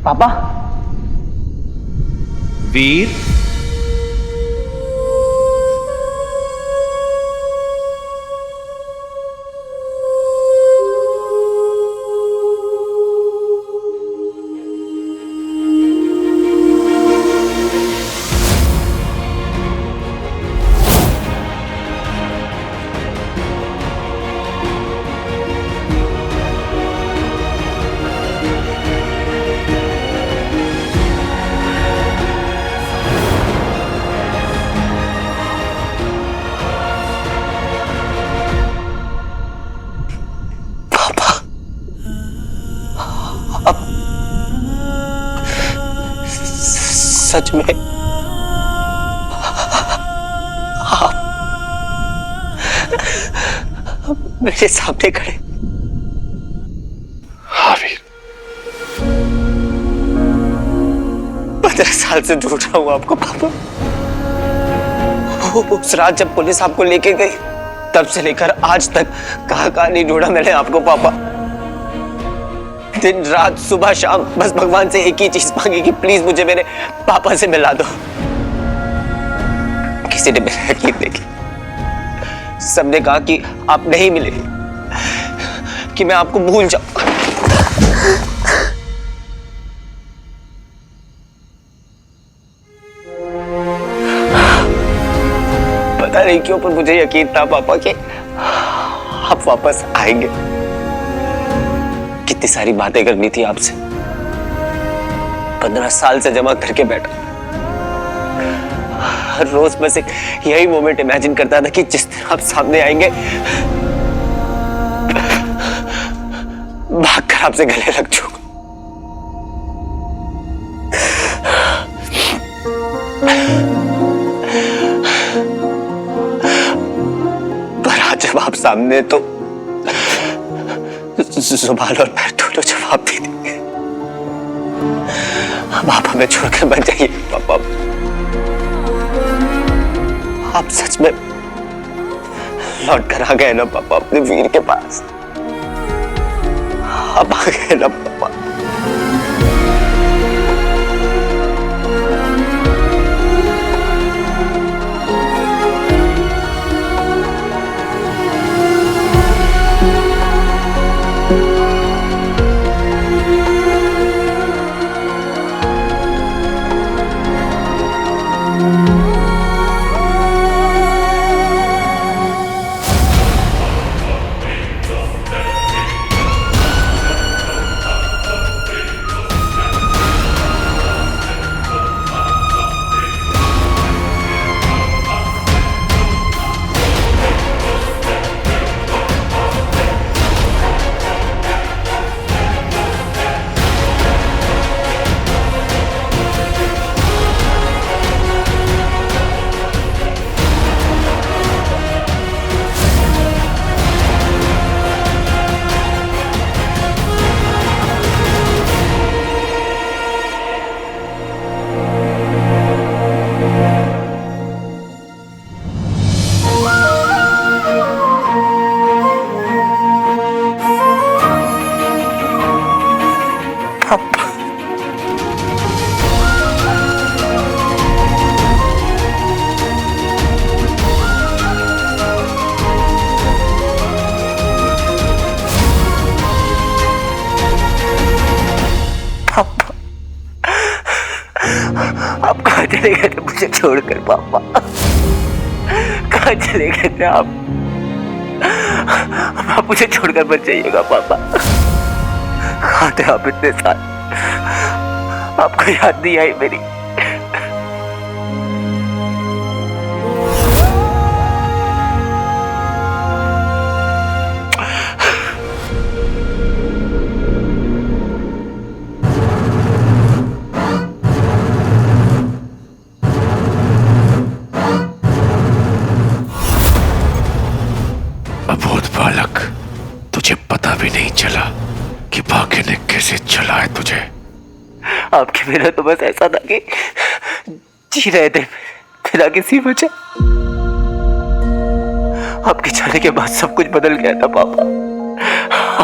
पापा। वीर, सच में आप मेरे सामने खड़े। हाँ वीर, 15 साल से ढूंढ रहा हूं आपको पापा। उस रात जब पुलिस आपको लेके गई तब से लेकर आज तक कहां नहीं ढूंढा मैंने आपको पापा। दिन रात सुबह शाम बस भगवान से एक ही चीज मांगी कि प्लीज मुझे मेरे पापा से मिला दो। किसी ने मेरा यकीन नहीं किया। सबने कहा कि आप नहीं मिले, कि मैं आपको भूल जाऊं। पता नहीं क्यों पर मुझे यकीन था पापा कि आप वापस आएंगे। कितनी सारी बातें करनी थी आपसे, 15 साल से जमा करके बैठा। हर रोज बस एक यही मोमेंट इमेजिन करता था कि जिस दिन आप सामने आएंगे भागकर आपसे गले लग जाऊंगा। पर आज जब आप सामने तो जुबान और पैर दोनों जवाब दे देंगे। अब आप हमें छोड़कर मत जाइए पापा। आप सच में लौट कर आ गए ना पापा अपने वीर के पास। आप आ गए ना पापा। आप कहाँ चले गए थे मुझे छोड़कर पापा? कहाँ चले गए थे आप? मुझे छोड़कर मत जाइएगा पापा। कहाँ थे आप इतने साल? आपको याद नहीं आई मेरी? अबोध बालक, तुझे पता भी नहीं चला कि भाग्य ने कैसे चलाया तुझे। आपके बिना तो बस ऐसा था कि जी रहे थे बिना किसी वजह। आपके जाने के बाद सब कुछ बदल गया था पापा।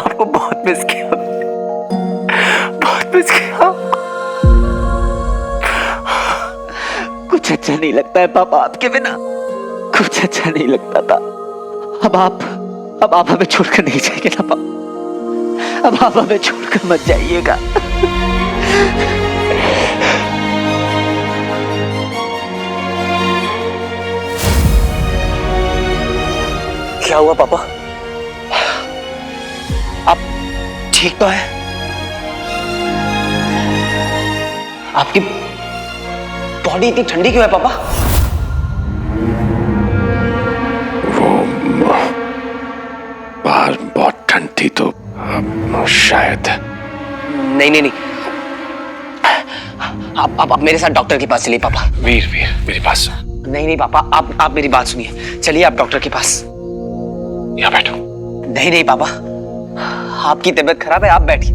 आपको बहुत मिस किया, बहुत मिस किया। अच्छा नहीं लगता है पापा, आपके बिना कुछ अच्छा नहीं लगता था। अब आप हमें छोड़कर नहीं जाएंगे ना पापा? अब आप हमें छोड़कर मत जाइएगा। क्या हुआ पापा? आप ठीक तो है? आपकी बॉडी इतनी ठंडी क्यों है पापा? वो बाहर बहुत ठंड थी तो शायद। नहीं नहीं नहीं, आप मेरे साथ डॉक्टर के पास चलिए पापा। वीर वीर मेरी बात सुन। नहीं नहीं पापा, आप मेरी बात सुनिए, चलिए आप डॉक्टर के पास। यहाँ बैठो। नहीं नहीं पापा, आपकी तबीयत खराब है, आप बैठिए।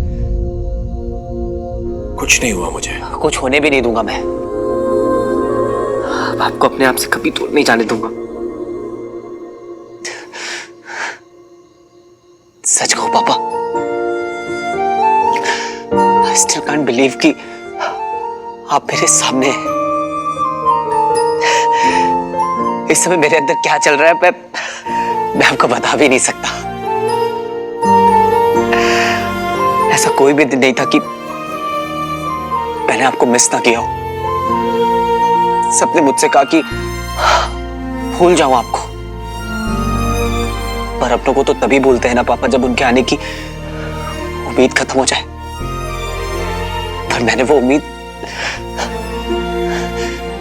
कुछ नहीं हुआ मुझे। कुछ होने भी नहीं दूंगा मैं। आपको अपने आप से कभी दूर नहीं जाने दूंगा। सच कहो पापा, I still can't believe कि आप मेरे सामने हैं। इस समय मेरे अंदर क्या चल रहा है मैं आपको बता भी नहीं सकता। ऐसा कोई भी दिन नहीं था कि मैंने आपको मिस ना किया हो। सबने मुझसे कहा कि भूल जाऊं आपको, पर अपनों को तो तभी भूलते हैं ना पापा जब उनके आने की उम्मीद खत्म हो जाए। पर मैंने वो उम्मीद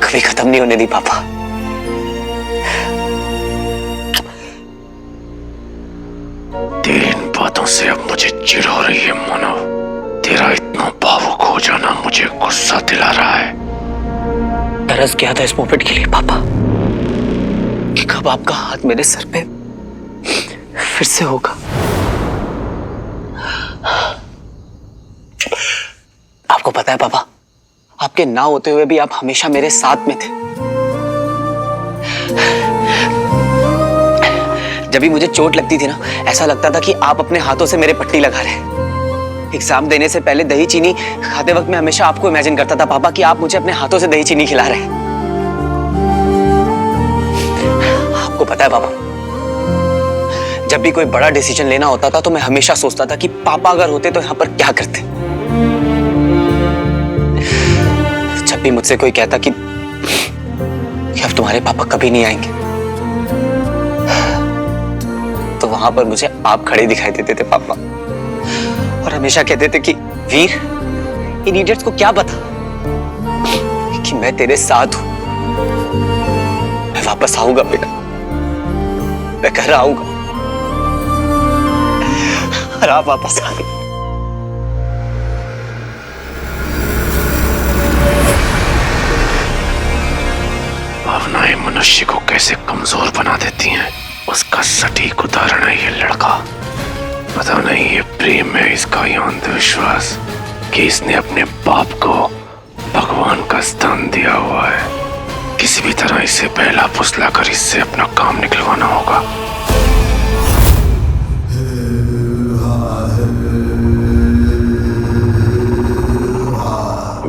कभी खत्म नहीं होने दी पापा। तेरी इन बातों से अब मुझे चिढ़ हो रही है मोनो। तेरा इतना भावुक हो जाना मुझे गुस्सा दिला रहा है। तरस गया था इस मोमेंट के लिए पापा कि कब आपका हाथ मेरे सर पे फिर से होगा। आपको पता है पापा, आपके ना होते हुए भी आप हमेशा मेरे साथ में थे। जब भी मुझे चोट लगती थी ना, ऐसा लगता था कि आप अपने हाथों से मेरे पट्टी लगा रहे हैं। एग्जाम देने से पहले दही चीनी खाते वक्त मैं हमेशा आपको इमेजिन करता था पापा कि आप मुझे अपने हाथों से दही चीनी खिला रहे हैं। आपको पता है पापा, जब भी कोई बड़ा डिसीजन लेना होता था तो मैं हमेशा सोचता था कि पापा अगर होते तो यहां पर क्या करते। जब भी मुझसे कोई कहता कि अब तुम्हारे पापा कभी नहीं आएंगे, तो वहां पर मुझे आप खड़े दिखाई देते थे पापा, और हमेशा कहते थे कि वीर, इन इडियट्स को क्या पता कि मैं तेरे साथ हूं। मैं वापस आऊंगा बेटा, मैं घर आऊंगा, और आप वापस आ गए। भावनाएं मनुष्य को कैसे कमजोर बना देती हैं, उसका सटीक उदाहरण है ये लड़का। पता नहीं ये प्रेम है इसका या अंधविश्वास कि इसने अपने बाप को भगवान का स्थान दिया हुआ है। किसी भी तरह इसे पहला फुसला कर इससे अपना काम निकलवाना होगा।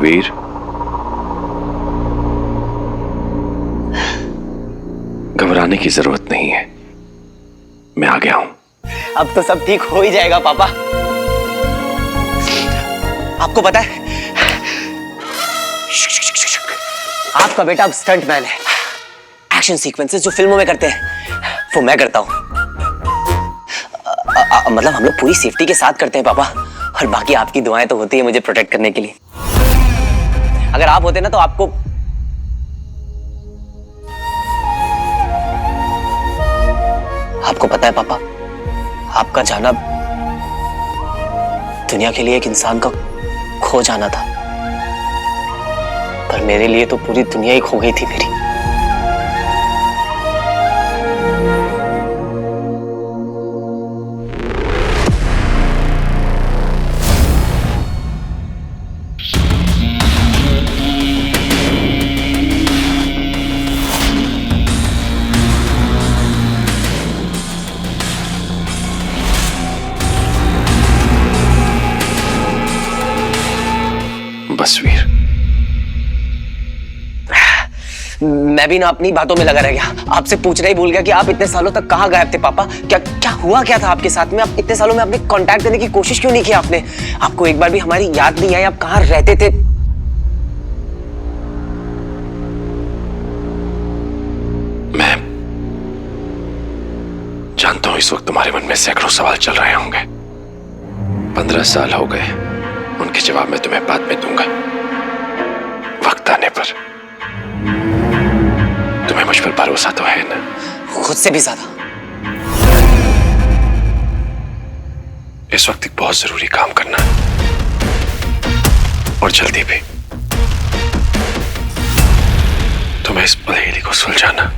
वीर, घबराने की जरूरत नहीं है, मैं आ गया हूं। अब तो सब ठीक हो ही जाएगा पापा। आपको पता है, आपका बेटा अब स्टंट मैन है। एक्शन सीक्वेंसेस जो फिल्मों में करते हैं वो मैं करता हूं। मतलब हम लोग पूरी सेफ्टी के साथ करते हैं पापा, और बाकी आपकी दुआएं तो होती है मुझे प्रोटेक्ट करने के लिए। अगर आप होते ना तो आपको पता है पापा, आपका जाना दुनिया के लिए एक इंसान का खो जाना था, पर मेरे लिए तो पूरी दुनिया ही खो गई थी मेरी। बस वीर, मैं भी ना अपनी बातों में लगा रह गया, आपसे पूछना ही भूल गया कि आप इतने सालों तक कहाँ गायब थे पापा। क्या क्या हुआ क्या था आपके साथ में? आप इतने सालों में आपने कांटेक्ट करने की कोशिश क्यों नहीं की आपने? आपको एक बार भी हमारी याद नहीं आई, आप कहाँ रहते थे? मैं जानता हूं इस वक्त तुम्हारे मन में सैकड़ों सवाल चल रहे होंगे। 15 साल हो गए, उनके जवाब मैं तुम्हें बाद में दूंगा, वक्त आने पर। तुम्हें मुझ पर भरोसा तो है ना? खुद से भी ज्यादा। इस वक्त एक बहुत जरूरी काम करना है, और जल्दी भी। तुम्हें इस पहेली को सुलझाना।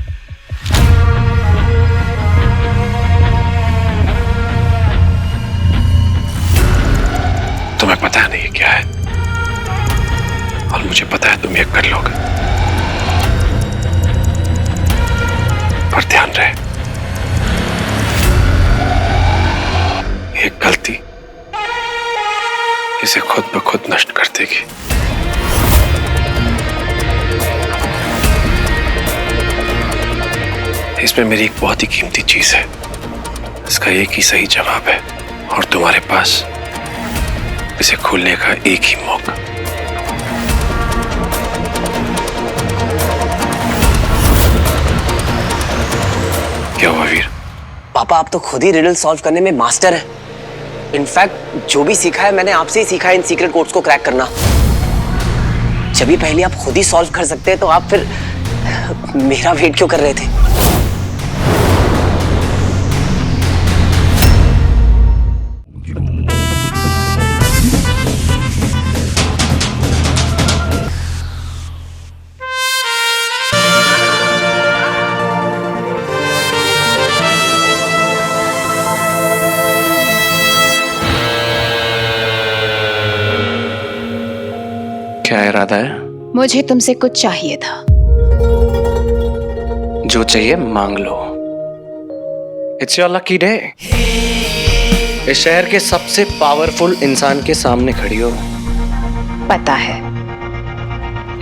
तुम्हें पता नहीं क्या है, और मुझे पता है तुम ये कर लोगे। पर ध्यान रहे, ये गलती इसे खुद ब खुद नष्ट कर देगी। इसमें मेरी एक बहुत ही कीमती चीज है, इसका एक ही सही जवाब है, और तुम्हारे पास इसे खोलने का एक ही मौका। क्या हुआ वीर? पापा आप तो खुद ही रिडल सॉल्व करने में मास्टर हैं। इनफैक्ट जो भी सीखा है मैंने आपसे ही सीखा है इन सीक्रेट कोड्स को क्रैक करना। जब ये पहले आप खुद ही सॉल्व कर सकते हैं तो आप फिर मेरा वेट क्यों कर रहे थे? क्या इरादा है? मुझे तुमसे कुछ चाहिए था। जो चाहिए मांग लो। It's your lucky day. इस शहर के सबसे पावरफुल इंसान के सामने खड़ी हो। पता है,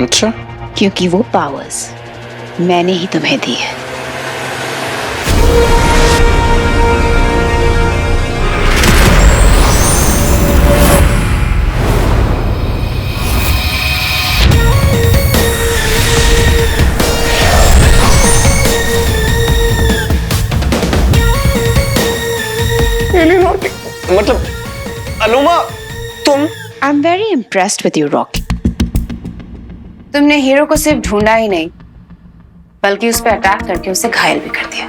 अच्छा? क्योंकि वो पावर्स मैंने ही तुम्हें दी है। मतलब अनुमा, तुम? I am very impressed with you Rocky. तुमने हीरो को सिर्फ ढूंढा ही नहीं, बल्कि उस पर अटैक करके उसे घायल भी कर दिया।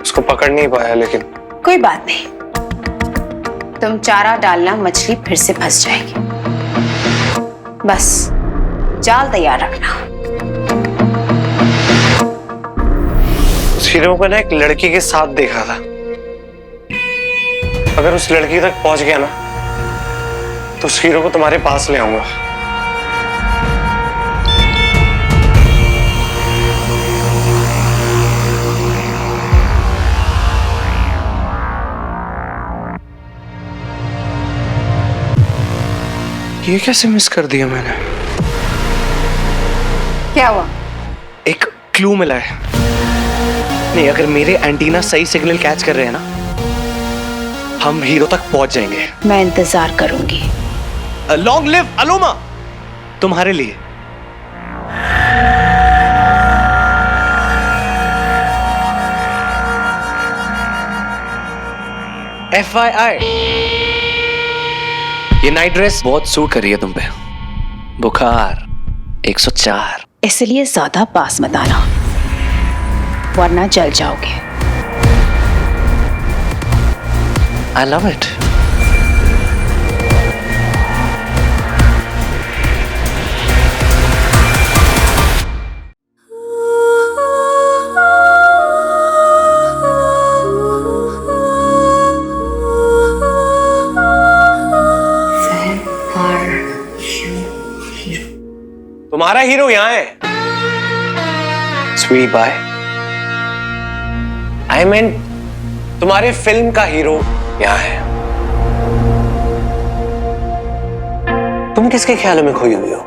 उसको पकड़ नहीं पाया, लेकिन कोई बात नहीं, तुम चारा डालना, मछली फिर से फंस जाएगी। बस जाल तैयार रखना। उस हीरो को ना एक लड़की के साथ देखा था। अगर उस लड़की तक पहुंच गया ना तो उस हीरो को तुम्हारे पास ले आऊंगा। ये कैसे मिस कर दिया मैंने? क्या हुआ? एक क्लू मिला है। नहीं, अगर मेरे एंटीना सही सिग्नल कैच कर रहे हैं ना, हम हीरो तक पहुंच जाएंगे। मैं इंतजार करूंगी। लॉन्ग लिव अलोमा, तुम्हारे लिए। FYI, ये नाइट ड्रेस बहुत सूट कर रही है तुम पे। बुखार 104। इसलिए ज्यादा पास मत आना, वरना जल जाओगे। I love it. तुम्हारा हीरो यहाँ है। Sweet bye. आई मीन तुम्हारे फिल्म का हीरो यहाँ है। तुम किसके ख्यालों में खोई हुई हो?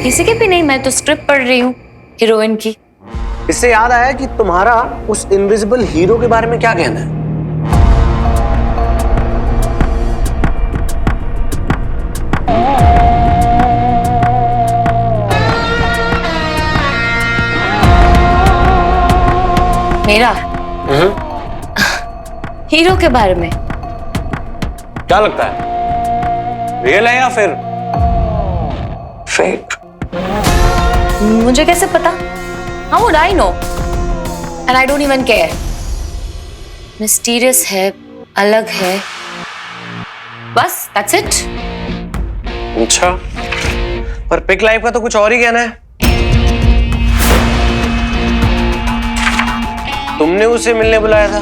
किसी के भी नहीं, मैं तो स्क्रिप्ट पढ़ रही हूँ। हीरोइन की। इससे याद आया कि तुम्हारा उस इनविजिबल हीरो के बारे में क्या कहना है? मेरा हीरो के बारे में क्या लगता है, रियल है या फिर फेक? मुझे कैसे पता? How would I know? And I don't even care. Mysterious है, अलग है, बस that's it. अच्छा, पर पिक लाइफ का तो कुछ और ही कहना है। तुमने उसे मिलने बुलाया था।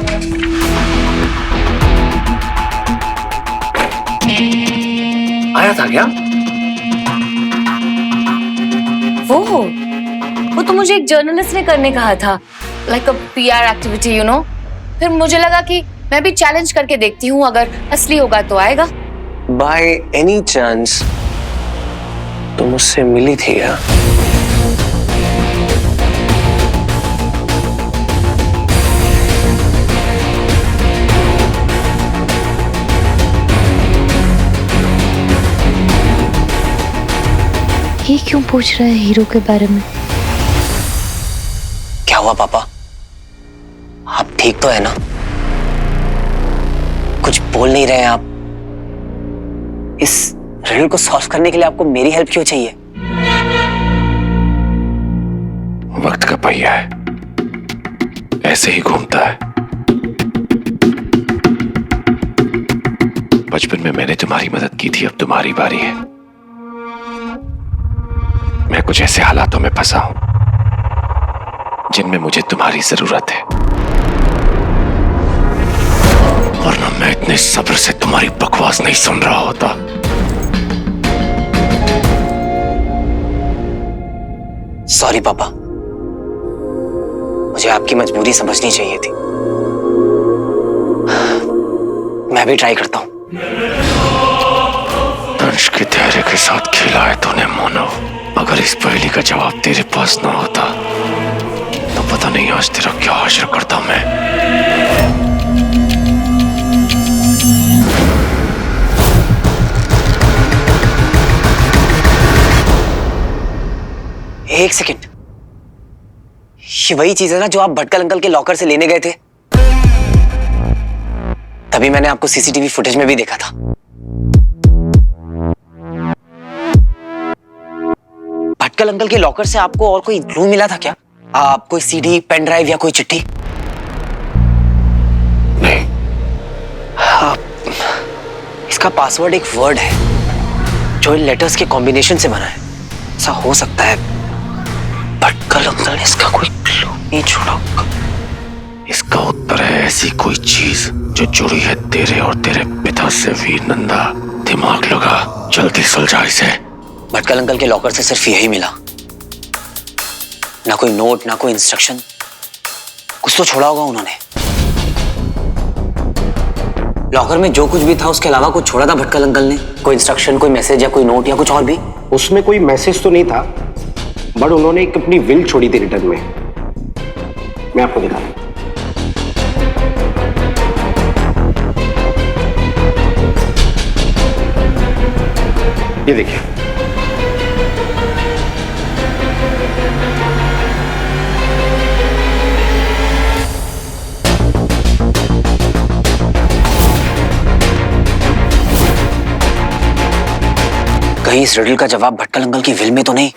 आया था क्या? वो तो मुझे एक जर्नलिस्ट ने करने कहा था, like a PR activity, you know. फिर मुझे लगा कि मैं भी चैलेंज करके देखती हूँ, अगर असली होगा तो आएगा। बाय एनी चांस तुम उससे मिली थी क्या? ये क्यों पूछ रहे हैं हीरो के बारे में? क्या हुआ पापा, आप ठीक तो है ना? कुछ बोल नहीं रहे हैं आप। इस रिडल को सॉल्व करने के लिए आपको मेरी हेल्प क्यों चाहिए? वक्त का पहिया है, ऐसे ही घूमता है। बचपन में मैंने तुम्हारी मदद की थी, अब तुम्हारी बारी है। मैं कुछ ऐसे हालातों में फंसा हूं जिनमें मुझे तुम्हारी जरूरत है, वरना मैं इतने सब्र से तुम्हारी बकवास नहीं सुन रहा होता। सॉरी पापा, मुझे आपकी मजबूरी समझनी चाहिए थी। मैं भी ट्राई करता हूं। दंश के धैर्य के साथ खेला है तूने मोनो। अगर इस पहेली का जवाब तेरे पास ना होता तो पता नहीं आज तेरा क्या हासिल करता मैं। एक सेकंड, ये वही चीज है ना जो आप भटकल अंकल के लॉकर से लेने गए थे? तभी मैंने आपको CCTV फुटेज में भी देखा था। भटकल अंकल के लॉकर से आपको और कोई क्लू मिला था क्या? आप कोई CD, पेन ड्राइव या कोई चिट्ठी? नहीं। इसका पासवर्ड एक वर्ड है जो इन लेटर्स के कॉम्बिनेशन से बना है। ऐसा हो सकता है भटकल अंकल ने इसका कोई क्लू नहीं छोड़ा। इसका उत्तर है ऐसी कोई चीज जो जुड़ी है तेरे और तेरे पिता से। वीर नंदा, दिमाग लगा, जल्दी सुलझा इसे। भटकल अंकल के लॉकर से सिर्फ यही मिला, ना कोई नोट, ना कोई इंस्ट्रक्शन। कुछ तो छोड़ा होगा उन्होंने। लॉकर में जो कुछ भी था उसके अलावा कुछ छोड़ा था भटकल अंकल ने? कोई इंस्ट्रक्शन, कोई मैसेज या कोई नोट या कुछ और भी? उसमें कोई मैसेज तो नहीं था, बट उन्होंने एक अपनी विल छोड़ी थी रिटर्न में। मैं आपको दिखा रहा हूं। ये देखिए, कहीं इस रिडल का जवाब भटकल अंकल की विल में तो नहीं?